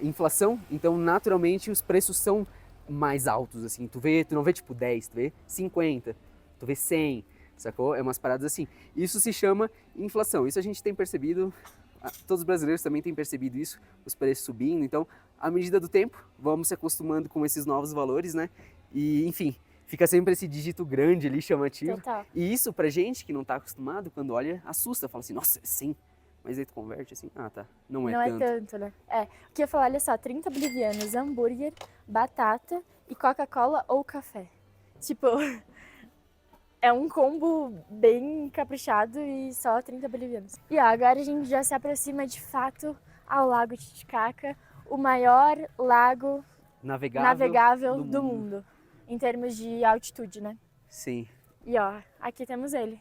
inflação, então naturalmente os preços são mais altos, assim, tu não vê tipo 10, tu vê 50, tu vê 100, sacou? É umas paradas assim. Isso se chama inflação, isso a gente tem percebido, todos os brasileiros também têm percebido isso, os preços subindo, então, à medida do tempo, vamos se acostumando com esses novos valores, né, e enfim, fica sempre esse dígito grande ali, chamativo, Total. e isso pra gente que não tá acostumado, quando olha, assusta, fala assim, nossa, é 100, mas aí tu converte assim, ah tá, não é tanto. Né? O que eu ia falar, olha só, 30 bolivianos, hambúrguer, batata e Coca-Cola ou café. Tipo, é um combo bem caprichado e só 30 bolivianos. E ó, agora a gente já se aproxima de fato ao Lago Titicaca, o maior lago navegável do mundo, em termos de altitude, né? Sim. E ó, aqui temos ele,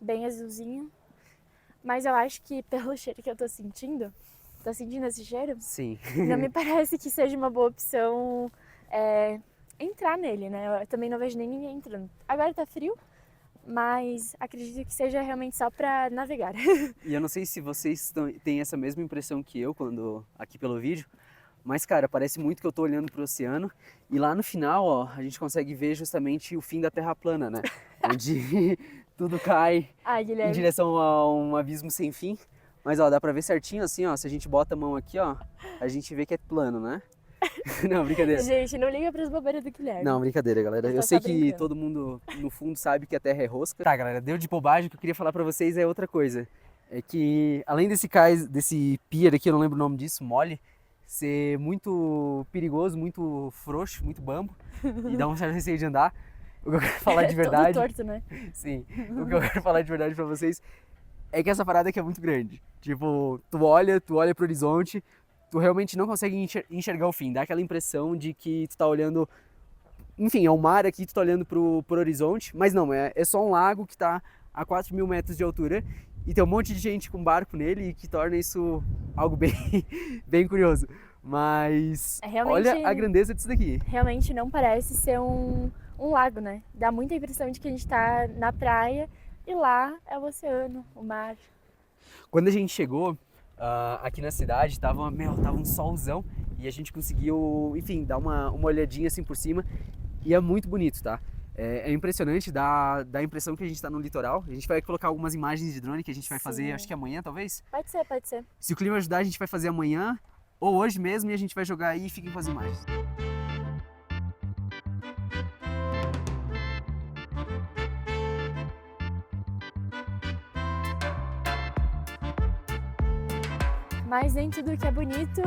bem azulzinho. Mas eu acho que pelo cheiro que eu tô sentindo esse cheiro? Sim. Não me parece que seja uma boa opção entrar nele, né? Eu também não vejo nem ninguém entrando. Agora tá frio, mas acredito que seja realmente só pra navegar. E eu não sei se vocês têm essa mesma impressão que eu quando aqui pelo vídeo, mas cara, parece muito que eu tô olhando pro oceano e lá no final, ó, a gente consegue ver justamente o fim da Terra plana, né? Onde tudo cai em direção a um abismo sem fim. Mas ó, dá pra ver certinho assim, ó, se a gente bota a mão aqui, ó, a gente vê que é plano, né? Não, brincadeira. Gente, não liga pras bobeiras do Guilherme. Não, brincadeira, galera. Eu sei que todo mundo, no fundo, sabe que a Terra é rosca. Tá, galera, deu de bobagem. O que eu queria falar pra vocês é outra coisa. É que, além desse cais, desse pier aqui, eu não lembro o nome disso, mole, ser muito perigoso, muito frouxo, muito bambo, e dá um certo receio de andar. O que eu quero falar de verdade... Todo torto, né? Sim. O que eu quero falar de verdade pra vocês é que essa parada aqui é muito grande. Tipo, tu olha pro horizonte, tu realmente não consegue enxergar o fim. Dá aquela impressão de que tu tá olhando... Enfim, é um mar aqui, tu tá olhando pro horizonte, mas não, é só um lago que tá a 4.000 metros de altura e tem um monte de gente com barco nele e que torna isso algo bem, bem curioso. Mas olha a grandeza disso daqui. Realmente não parece ser um lago, né? Dá muita impressão de que a gente tá na praia e lá é o oceano, o mar. Quando a gente chegou aqui na cidade, tava um solzão e a gente conseguiu, enfim, dar uma olhadinha assim por cima e é muito bonito, tá? É impressionante, dá a impressão que a gente tá no litoral. A gente vai colocar algumas imagens de drone que a gente vai fazer, acho que amanhã talvez. Pode ser, pode ser. Se o clima ajudar, a gente vai fazer amanhã ou hoje mesmo e a gente vai jogar aí e fiquem com as imagens. Mas nem tudo que é bonito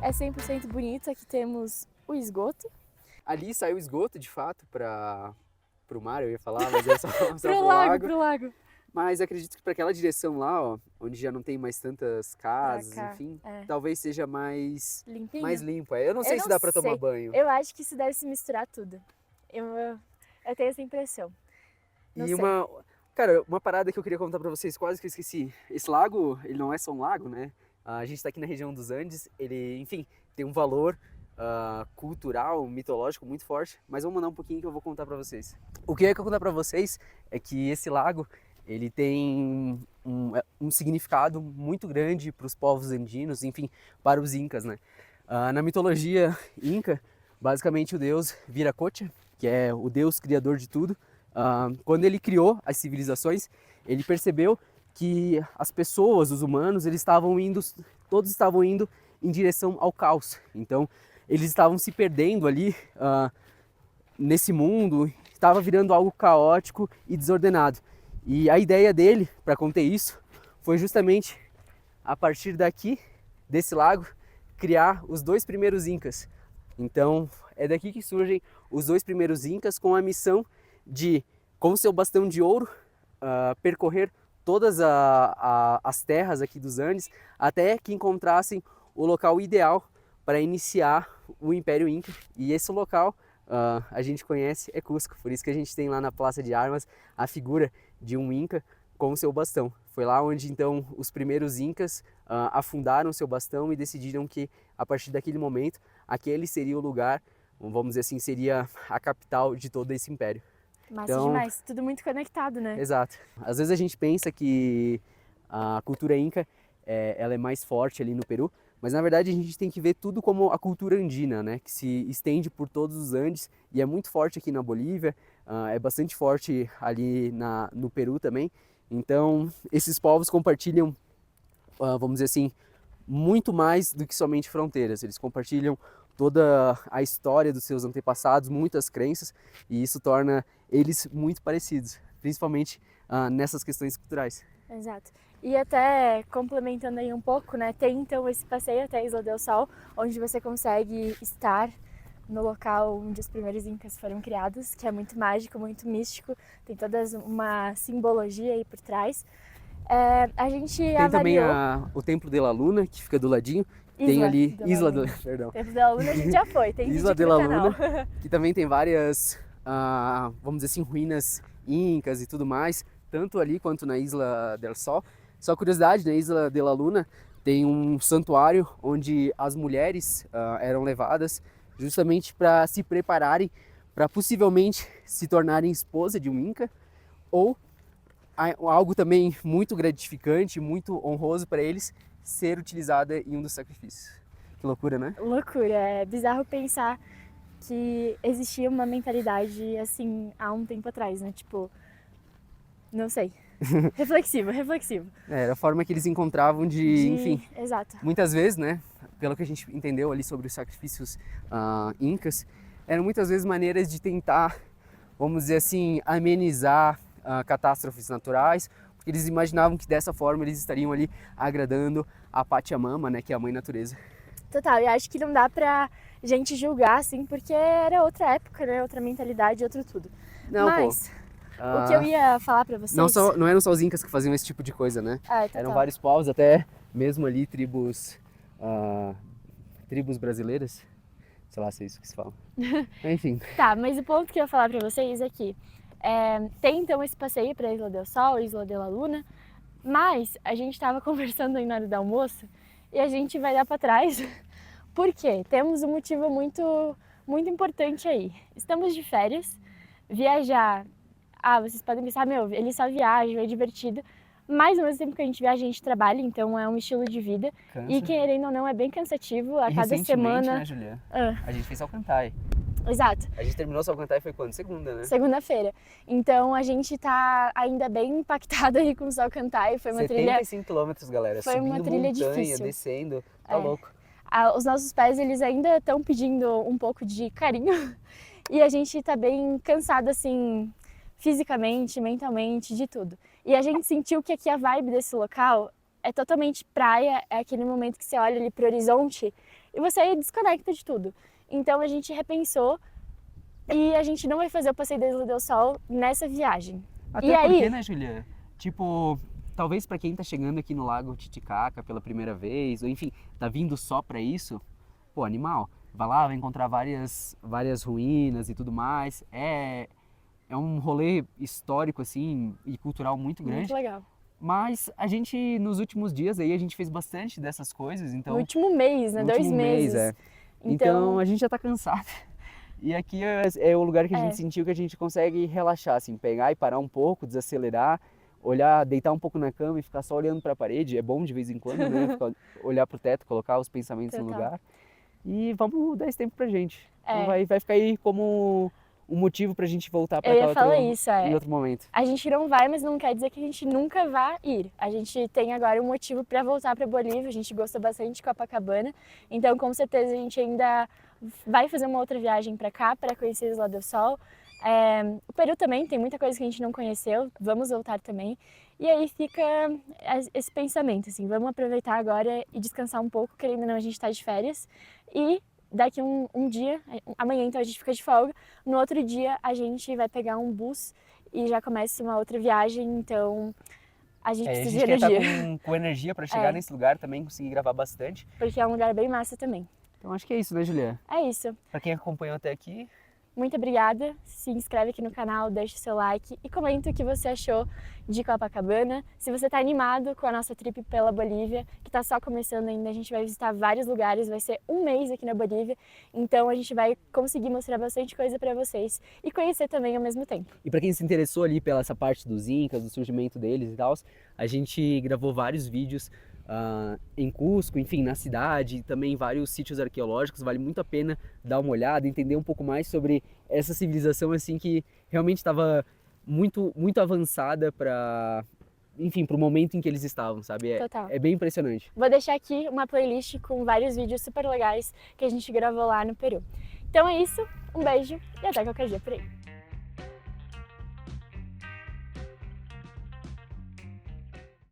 é 100% bonito. Aqui temos o esgoto. Ali saiu o esgoto, de fato, pro mar, eu ia falar, mas é só pro lago. Mas acredito que para aquela direção lá, ó, onde já não tem mais tantas casas, enfim, talvez seja mais limpinho. Mais limpo. Eu não sei se dá para tomar banho. Eu acho que isso deve se misturar tudo. Eu tenho essa impressão. Não sei. Cara, uma parada que eu queria contar para vocês, quase que eu esqueci. Esse lago, ele não é só um lago, né? A gente está aqui na região dos Andes, ele, enfim, tem um valor cultural, mitológico muito forte, mas vamos mandar um pouquinho que eu vou contar para vocês. O que eu ia contar para vocês é que esse lago, ele tem um significado muito grande para os povos andinos, enfim, para os incas, né? Na mitologia inca, basicamente o deus Viracocha, que é o deus criador de tudo, quando ele criou as civilizações, ele percebeu que as pessoas, os humanos, todos estavam indo em direção ao caos. Então, eles estavam se perdendo ali nesse mundo, estava virando algo caótico e desordenado. E a ideia dele, para conter isso, foi justamente, a partir daqui, desse lago, criar os 2 primeiros incas. Então, é daqui que surgem os 2 primeiros incas com a missão de, com seu bastão de ouro, percorrer todas as terras aqui dos Andes, até que encontrassem o local ideal para iniciar o Império Inca. E esse local a gente conhece, é Cusco, por isso que a gente tem lá na Praça de Armas a figura de um Inca com o seu bastão. Foi lá onde então os primeiros Incas afundaram seu bastão e decidiram que a partir daquele momento, aquele seria o lugar, vamos dizer assim, seria a capital de todo esse império. Massa então, demais, tudo muito conectado, né? Exato. Às vezes a gente pensa que a cultura inca ela é mais forte ali no Peru, mas na verdade a gente tem que ver tudo como a cultura andina, né, que se estende por todos os Andes e é muito forte aqui na Bolívia, é bastante forte ali no Peru também. Então esses povos compartilham, vamos dizer assim, muito mais do que somente fronteiras. Eles compartilham toda a história dos seus antepassados, muitas crenças, e isso torna eles muito parecidos, principalmente nessas questões culturais. Exato. E até complementando aí um pouco, né, tem então esse passeio até a Isla del Sol, onde você consegue estar no local onde os primeiros incas foram criados, que é muito mágico, muito místico, tem toda uma simbologia aí por trás. A gente tem também o Templo de la Luna, que fica do ladinho. Tem ali perdão. Templo de la Luna a gente já foi, tem Isla vídeo de aqui la no Luna, canal. que também tem várias, vamos dizer assim, ruínas incas e tudo mais, tanto ali quanto na Isla del Sol. Só curiosidade, na Isla de la Luna tem um santuário onde as mulheres eram levadas justamente para se prepararem para possivelmente se tornarem esposa de um inca, ou algo também muito gratificante, muito honroso para eles, ser utilizada em um dos sacrifícios. Que loucura, né? Loucura, é bizarro pensar que existia uma mentalidade assim há um tempo atrás, né? Tipo, não sei. Reflexivo. Era a forma que eles encontravam enfim, exato. muitas vezes, né, pelo que a gente entendeu ali sobre os sacrifícios incas, eram muitas vezes maneiras de tentar, vamos dizer assim, amenizar catástrofes naturais, porque eles imaginavam que dessa forma eles estariam ali agradando a Pachamama, né, que é a mãe natureza. Total, e acho que não dá pra gente julgar, assim, porque era outra época, né, outra mentalidade, outro tudo. Não, mas o que eu ia falar pra vocês... Não eram só os incas que faziam esse tipo de coisa, né? Eram vários povos, até mesmo ali tribos brasileiras. Sei lá se é isso que se fala. Enfim. Tá, mas o ponto que eu ia falar pra vocês é que tem então esse passeio pra Isla del Sol, Isla de la Luna, mas a gente tava conversando aí na hora do almoço e a gente vai dar pra trás. Por quê? Temos um motivo muito, muito importante aí. Estamos de férias, viajar... vocês podem pensar, ele só viaja, é divertido, mas ao mesmo tempo que a gente viaja, a gente trabalha, então é um estilo de vida. Cansa. E querendo ou não, é bem cansativo, a cada semana... né, Julia? A gente fez Salcantay. Exato. A gente terminou Salcantay foi quando? Segunda, né? Segunda-feira. Então a gente tá ainda bem impactado aí com o Salcantay, foi uma 75 quilômetros, galera, foi subindo uma trilha montanha, difícil. descendo, tá louco. Os nossos pés, eles ainda estão pedindo um pouco de carinho, e a gente tá bem cansado, assim... fisicamente, mentalmente, de tudo. E a gente sentiu que aqui a vibe desse local é totalmente praia, é aquele momento que você olha ali pro horizonte e você desconecta de tudo. Então a gente repensou e a gente não vai fazer o passeio da Isla del Sol nessa viagem. Até porque, né, Julia? Tipo, talvez para quem tá chegando aqui no Lago Titicaca pela primeira vez, ou enfim, tá vindo só para isso, pô, animal. Vai lá, vai encontrar várias ruínas e tudo mais. É um rolê histórico, assim, e cultural muito grande. Muito legal. Mas a gente, nos últimos dias aí, a gente fez bastante dessas coisas, então... No último mês, né? 2 meses. Então a gente já tá cansado. E aqui é o lugar que a gente sentiu que a gente consegue relaxar, assim, pegar e parar um pouco, desacelerar, olhar, deitar um pouco na cama e ficar só olhando para a parede. É bom de vez em quando, né? Olhar pro teto, colocar os pensamentos no lugar. E vamos dar esse tempo pra gente. Então vai ficar aí como um motivo pra gente voltar pra cá em outro momento. A gente não vai, mas não quer dizer que a gente nunca vá ir. A gente tem agora um motivo pra voltar pra Bolívia, a gente gosta bastante de Copacabana, então com certeza a gente ainda vai fazer uma outra viagem pra cá, pra conhecer a Isla del Sol. O Peru também tem muita coisa que a gente não conheceu, vamos voltar também. E aí fica esse pensamento, assim, vamos aproveitar agora e descansar um pouco, querendo ou não a gente tá de férias. E daqui um dia, amanhã então a gente fica de folga, no outro dia a gente vai pegar um bus e já começa uma outra viagem, então a gente precisa de energia. A gente quer estar com energia para chegar nesse lugar também, conseguir gravar bastante. Porque é um lugar bem massa também. Então acho que é isso, né, Julia? É isso. Para quem acompanhou até aqui... Muito obrigada, se inscreve aqui no canal, deixa o seu like e comenta o que você achou de Copacabana. Se você está animado com a nossa trip pela Bolívia, que está só começando ainda, a gente vai visitar vários lugares, vai ser um mês aqui na Bolívia, então a gente vai conseguir mostrar bastante coisa para vocês e conhecer também ao mesmo tempo. E para quem se interessou ali pela essa parte dos incas, do surgimento deles e tal, a gente gravou vários vídeos em Cusco, enfim, na cidade, também vários sítios arqueológicos. Vale muito a pena dar uma olhada, entender um pouco mais sobre essa civilização assim que realmente estava muito avançada para, enfim, para o momento em que eles estavam, sabe? Total. É bem impressionante. Vou deixar aqui uma playlist com vários vídeos super legais que a gente gravou lá no Peru. Então é isso, um beijo e até qualquer dia por aí.